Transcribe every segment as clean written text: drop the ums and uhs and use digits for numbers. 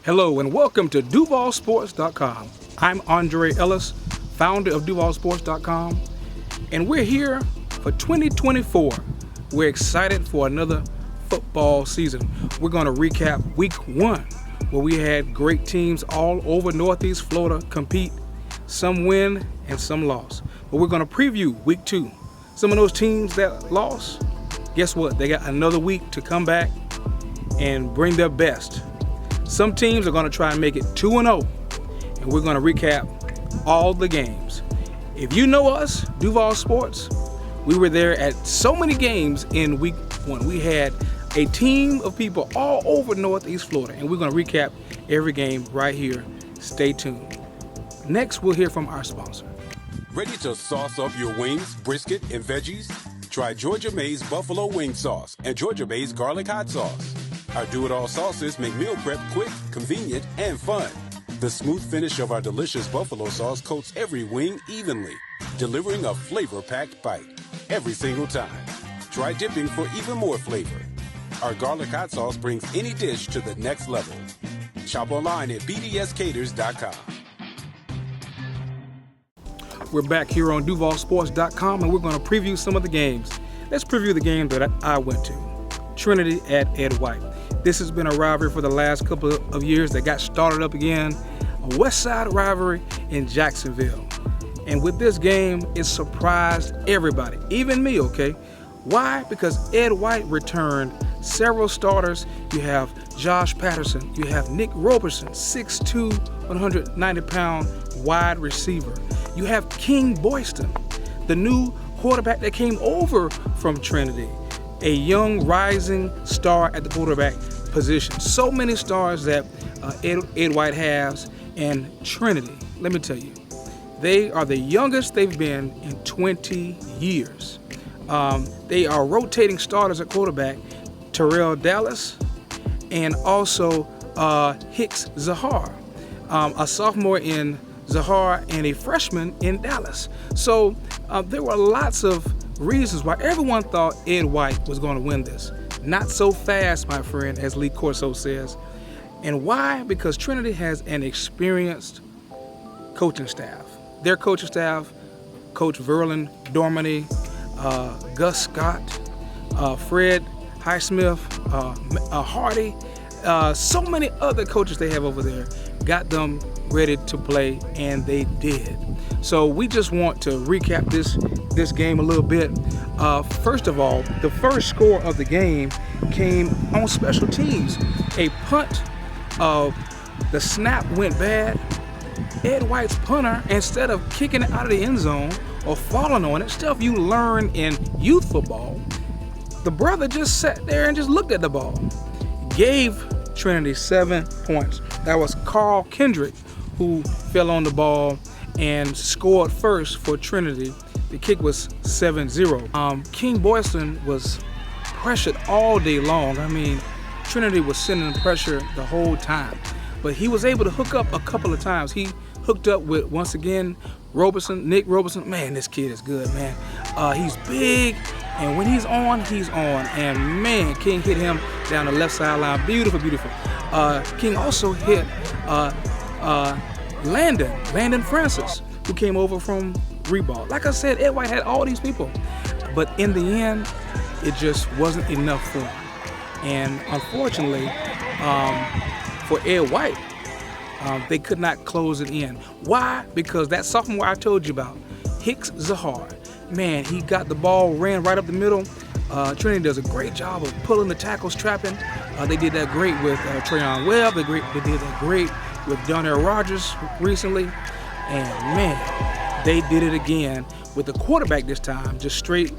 Hello and welcome to DuvalSports.com. I'm Andre Ellis, founder of DuvalSports.com, and we're here for 2024. We're excited for another football season. We're going to recap Week 1, where we had great teams all over Northeast Florida compete. Some win and some lost. But we're going to preview Week 2. Some of those teams that lost, guess what? They got another week to come back and bring their best. Some teams are going to try and make it 2-0, and we're going to recap all the games. If you know us, Duval Sports, we were there at so many games in Week 1. We had a team of people all over Northeast Florida, and we're going to recap every game right here. Stay tuned. Next, we'll hear from our sponsor. Ready to sauce up your wings, brisket, and veggies? Try Georgia May's Buffalo Wing Sauce and Georgia May's Garlic Hot Sauce. Our do-it-all sauces make meal prep quick, convenient, and fun. The smooth finish of our delicious buffalo sauce coats every wing evenly, delivering a flavor-packed bite every single time. Try dipping for even more flavor. Our garlic hot sauce brings any dish to the next level. Shop online at bdscaters.com. We're back here on DuvalSports.com, and we're going to preview some of the games. Let's preview the game that I went to. Trinity at Ed White. This has been a rivalry for the last couple of years that got started up again. A West Side rivalry in Jacksonville. And with this game, it surprised everybody, even me, okay? Why? Because Ed White returned several starters. You have Josh Patterson. You have Nick Roberson, 6'2", 190-pound wide receiver. You have King Boyston, the new quarterback that came over from Trinity. A young rising star at the quarterback position. So many stars that Ed White has, and Trinity, let me tell you, they are the youngest they've been in 20 years. They are rotating starters at quarterback, Terrell Dallas, and also Hicks Zahar, a sophomore in Zahar and a freshman in Dallas. So there were lots of reasons why everyone thought Ed White was going to win this. Not so fast, my friend, as Lee Corso says. And why? Because Trinity has an experienced coaching staff. Their coaching staff, Coach Verlin Dormany, Gus Scott, Fred Highsmith, Hardy, so many other coaches they have over there, got them ready to play, and they did. So we just want to recap this game a little bit. First of all, the first score of the game came on special teams. A punt, the snap went bad. Ed White's punter, instead of kicking it out of the end zone or falling on it, stuff you learn in youth football, the brother just sat there and just looked at the ball. Gave Trinity 7 points. That was Carl Kendrick who fell on the ball and scored first for Trinity. The kick was 7-0. King Boyston was pressured all day long. I mean, Trinity was sending pressure the whole time. But he was able to hook up a couple of times. He hooked up with, once again, Nick Roberson. Man, this kid is good, man. He's big, and when he's on, he's on. And man, King hit him down the left sideline. Beautiful, beautiful. King also hit Landon Francis, who came over from Reball. Like I said, Ed White had all these people, but in the end, it just wasn't enough for him. And unfortunately, for Ed White, they could not close it in. Why? Because that sophomore I told you about, Hicks Zahar, man, he got the ball, ran right up the middle. Trinity does a great job of pulling the tackles, trapping. They did that great with Trayon Webb. They did that great with Donnell Rogers recently. And man, they did it again with the quarterback this time, just straight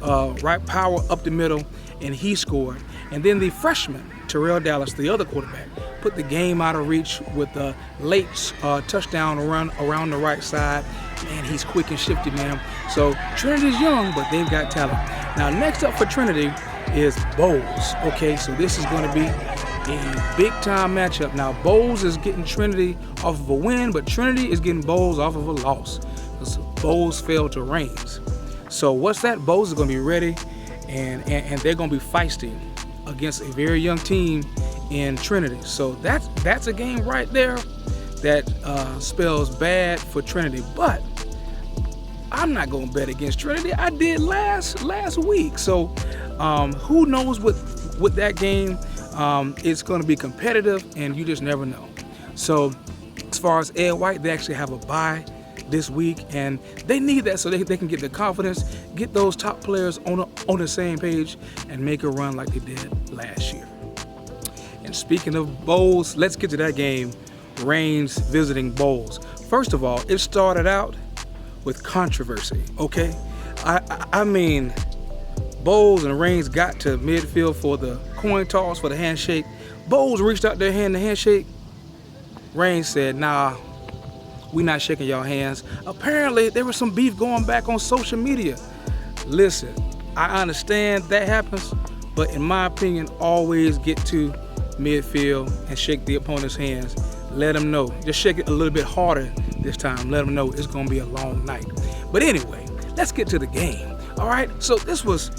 right power up the middle, and he scored. And then the freshman, Terrell Dallas, the other quarterback, put the game out of reach with a late touchdown run around the right side. Man, he's quick and shifty, man. So Trinity's young, but they've got talent. Now, next up for Trinity is Bolles. Okay, so this is going to be a big-time matchup. Now, Bolles is getting Trinity off of a win, but Trinity is getting Bolles off of a loss because Bolles fell to Reigns. So what's that? Bolles is going to be ready, and they're going to be feisty against a very young team in Trinity. So that's a game right there that spells bad for Trinity. But I'm not going to bet against Trinity. I did last week. So who knows with that game. It's going to be competitive, and you just never know. So as far as Ed White, they actually have a bye this week, and they need that so they can get the confidence, get those top players on the same page, and make a run like they did last year. And speaking of Bolles, let's get to that game. Reigns visiting Bolles. First of all, it started out with controversy, okay? I mean, Bolles and Reigns got to midfield for the coin toss, for the handshake. Bolles reached out their hand to handshake. Reigns said, nah, we not shaking y'all hands. Apparently, there was some beef going back on social media. Listen, I understand that happens, but in my opinion, always get to midfield and shake the opponent's hands. Let them know. Just shake it a little bit harder this time. Let them know it's going to be a long night. But anyway, let's get to the game. All right, so this was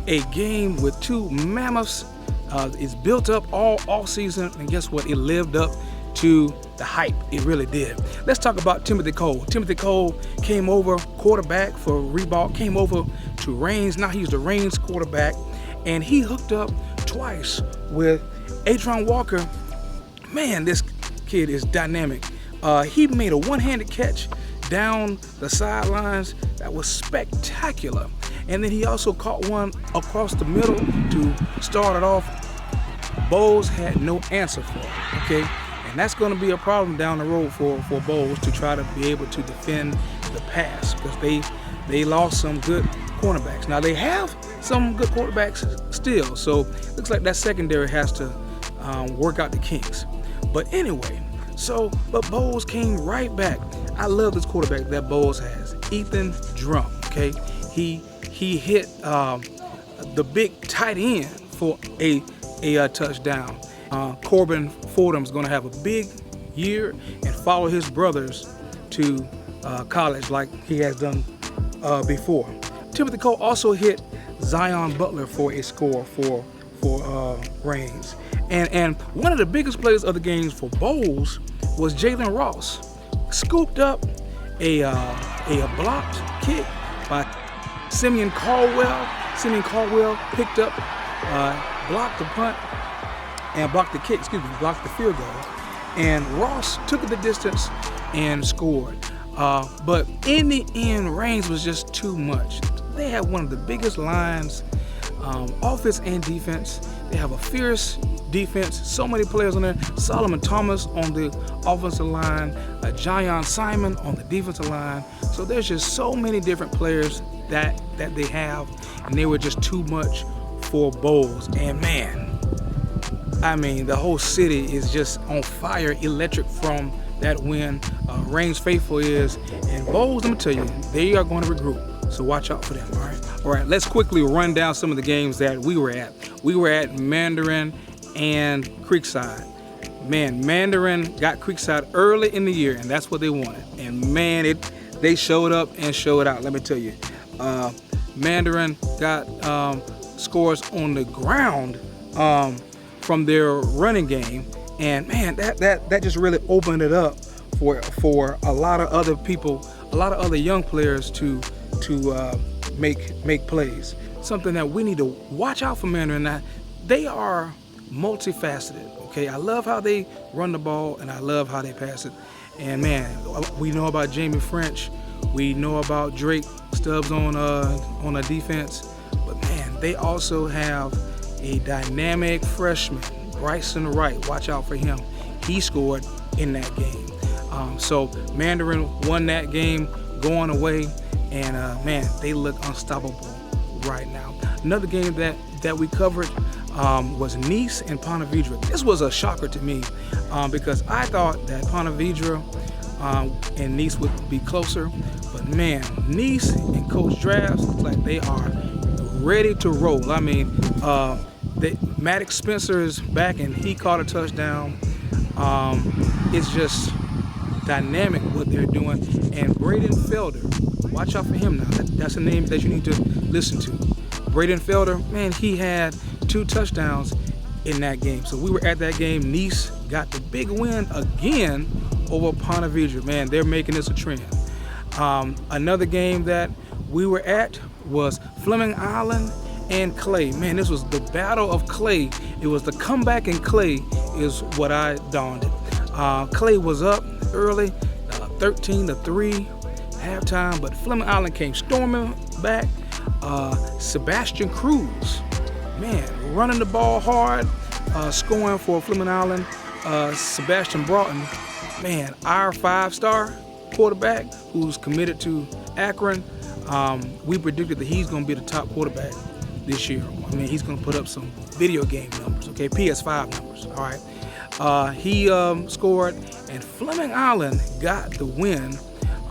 a game with two mammoths. It's built up all season, and guess what? It lived up to the hype. It really did. Let's talk about Timothy Cole. Timothy Cole came over, quarterback for Reebok, came over to Reigns. Now he's the Reigns quarterback, and he hooked up twice with Adron Walker. Man, this kid is dynamic. He made a one-handed catch down the sidelines that was spectacular. And then he also caught one across the middle to start it off. Bolles had no answer for it, okay? And that's going to be a problem down the road for Bolles to try to be able to defend the pass, because they lost some good cornerbacks. Now they have some good quarterbacks still, so looks like that secondary has to work out the kinks. But anyway, but Bolles came right back. I love this quarterback that Bolles has, Ethan Drum, okay? He hit the big tight end for a touchdown. Corbin Fordham's going to have a big year and follow his brothers to college like he has done before. Timothy Cole also hit Zion Butler for a score for Reigns. And one of the biggest plays of the games for Bolles was Jalen Ross. Scooped up a blocked kick by Simeon Caldwell. Simeon Caldwell picked up, blocked the punt, and blocked the field goal. And Ross took it the distance and scored. But in the end, Reigns was just too much. They have one of the biggest lines, offense and defense. They have a fierce defense, so many players on there. Solomon Thomas on the offensive line, Jayon Simon on the defensive line. So there's just so many different players that they have, and they were just too much for Bolles. And man, I mean, the whole city is just on fire, electric from that win. Reigns faithful is, and Bolles, let me tell you, they are going to regroup. So watch out for them, all right? All right, let's quickly run down some of the games that we were at. We were at Mandarin and Creekside. Man, Mandarin got Creekside early in the year, and that's what they wanted. And man, they showed up and showed out, let me tell you. Mandarin got scores on the ground from their running game, and man, that just really opened it up for a lot of other people, a lot of other young players to make plays. Something that we need to watch out for Mandarin. Now, they are multifaceted, okay? I love how they run the ball, and I love how they pass it. And man, we know about Jamie French, we know about Drake Stubbs on a defense, but man, they also have a dynamic freshman, Bryson Wright. Watch out for him. He scored in that game. So Mandarin won that game going away, and man, they look unstoppable right now. Another game that we covered was Nease and Ponte Vedra. This was a shocker to me because I thought that Ponte Vedra and Nease would be closer, but man, Nease and Coach Drafts look like they are ready to roll. I mean, Maddox Spencer is back and he caught a touchdown. It's just dynamic what they're doing. And Braden Felder, watch out for him now. That's a name that you need to listen to. Braden Felder, man, he had 2 touchdowns in that game. So we were at that game. Nease got the big win again over Ponte. Man, they're making this a trend. Another game that we were at was Fleming Island and Clay. Man, this was the battle of Clay. It was the comeback in Clay is what I donned it. Clay was up early, 13-3 halftime, but Fleming Island came storming back. Sebastian Cruz, man, running the ball hard, scoring for Fleming Island. Sebastian Broughton, man, our 5-star quarterback who's committed to Akron. We predicted that he's going to be the top quarterback this year. I mean, he's going to put up some video game numbers, okay, PS5 numbers, all right. He scored, and Fleming Island got the win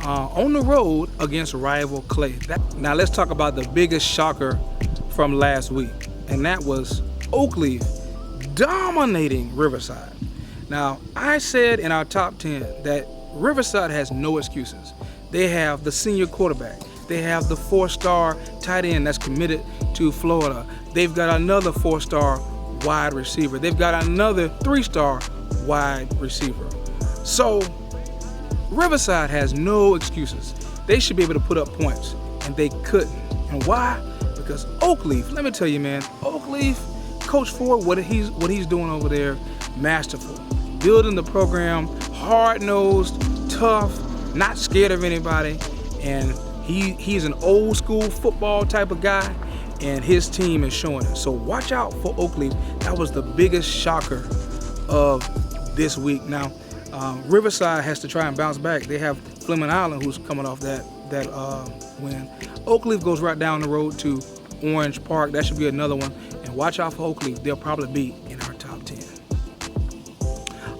on the road against rival Clay. Now let's talk about the biggest shocker from last week, and that was Oakleaf dominating Riverside. Now, I said in our top 10 that Riverside has no excuses. They have the senior quarterback. They have the 4-star tight end that's committed to Florida. They've got another 4-star wide receiver. They've got another 3-star wide receiver. So Riverside has no excuses. They should be able to put up points, and they couldn't. And why? Because Oakleaf, let me tell you, man, Oakleaf, Coach Ford, what he's doing over there, masterful. Building the program, hard-nosed, tough, not scared of anybody, and he's an old school football type of guy, and his team is showing it. So watch out for Oakleaf. That was the biggest shocker of this week. Now, Riverside has to try and bounce back. They have Fleming Island, who's coming off that win. Oakleaf goes right down the road to Orange Park. That should be another one. And watch out for Oakleaf. They'll probably be in our top 10.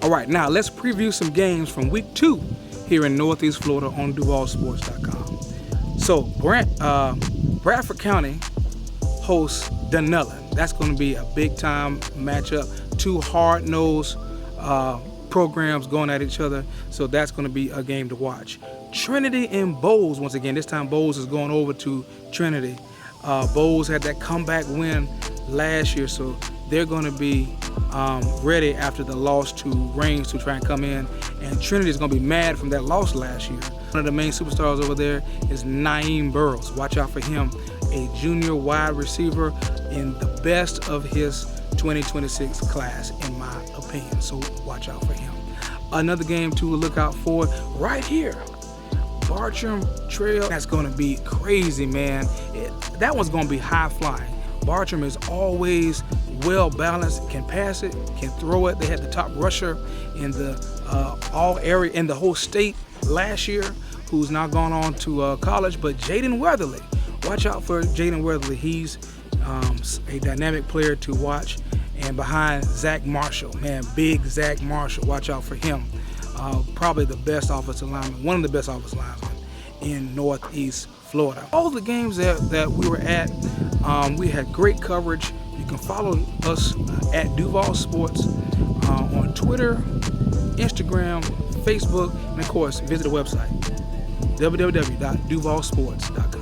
All right, now let's preview some games from Week 2 here in Northeast Florida on DuvalSports.com. So Bradford County hosts Dunnellon. That's going to be a big-time matchup. Two hard-nosed programs going at each other, so that's going to be a game to watch. Trinity and Bolles, once again, this time Bolles is going over to Trinity. Bolles had that comeback win last year, so they're going to be ready after the loss to Reigns to try and come in, and Trinity is going to be mad from that loss last year. One of the main superstars over there is Naeem Burrows. Watch out for him, a junior wide receiver in the best of his 2026 class, in my opinion, so watch out for him. Another game to look out for right here, Bartram Trail. That's going to be crazy, man. That one's going to be high flying. Bartram is always well balanced, can pass it, can throw it. They had the top rusher in the all area in the whole state last year, who's now gone on to college. But Jaden Weatherly, watch out for Jaden Weatherly. He's a dynamic player to watch. And behind Zach Marshall, man, big Zach Marshall, watch out for him. Probably the best offensive lineman, one of the best offensive linemen in Northeast Florida. All the games that we were at, we had great coverage. You can follow us at Duval Sports on Twitter, Instagram, Facebook, and of course, visit the website, www.duvalsports.com.